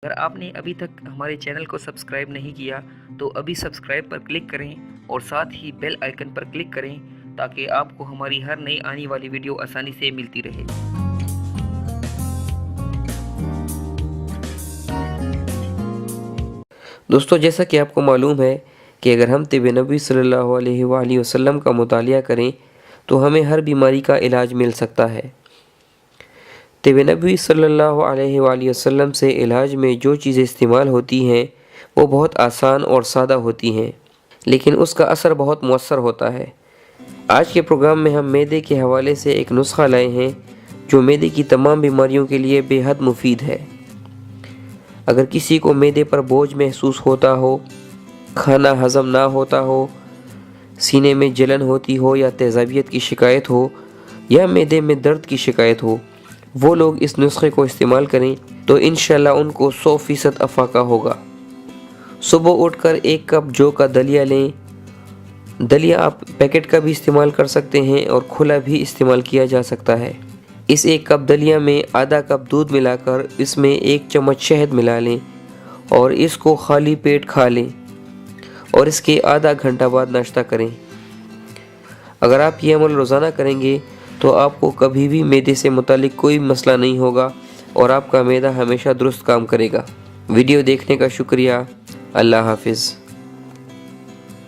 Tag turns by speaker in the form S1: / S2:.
S1: اگر آپ نے ابھی تک ہمارے چینل کو سبسکرائب نہیں کیا تو ابھی سبسکرائب پر کلک کریں اور ساتھ ہی بیل آئیکن پر کلک کریں تاکہ آپ کو ہماری ہر نئی آنے والی ویڈیو آسانی سے ملتی رہے۔
S2: دوستو، جیسا کہ آپ کو معلوم ہے کہ اگر ہم طب نبوی صلی اللہ علیہ وآلہ وسلم کا مطالعہ کریں تو ہمیں ہر بیماری کا علاج مل سکتا ہے۔ طب نبوی صلی اللہ علیہ وآلہ وسلم سے علاج میں جو چیزیں استعمال ہوتی ہیں وہ بہت آسان اور سادہ ہوتی ہیں، لیکن اس کا اثر بہت مؤثر ہوتا ہے۔ آج کے پروگرام میں ہم معدے کے حوالے سے ایک نسخہ لائے ہیں جو معدے کی تمام بیماریوں کے لیے بے حد مفید ہے۔ اگر کسی کو معدے پر بوجھ محسوس ہوتا ہو، کھانا ہضم نہ ہوتا ہو، سینے میں جلن ہوتی ہو یا تیزابیت کی شکایت ہو یا معدے میں درد کی شکایت ہو، وہ لوگ اس نسخے کو استعمال کریں تو انشاءاللہ ان کو 100% افاقہ ہوگا۔ صبح اٹھ کر 1 کپ جو کا دلیا لیں۔ دلیا آپ پیکٹ کا بھی استعمال کر سکتے ہیں اور کھلا بھی استعمال کیا جا سکتا ہے۔ اس 1 کپ دلیا میں آدھا کپ دودھ ملا کر اس میں 1 چمچ شہد ملا لیں اور اس کو خالی پیٹ کھا لیں اور اس کے آدھا گھنٹہ بعد ناشتہ کریں۔ اگر آپ یہ عمل روزانہ کریں گے تو آپ کو کبھی بھی معدے سے متعلق کوئی مسئلہ نہیں ہوگا اور آپ کا معدہ ہمیشہ درست کام کرے گا۔ ویڈیو دیکھنے کا شکریہ۔ اللہ حافظ۔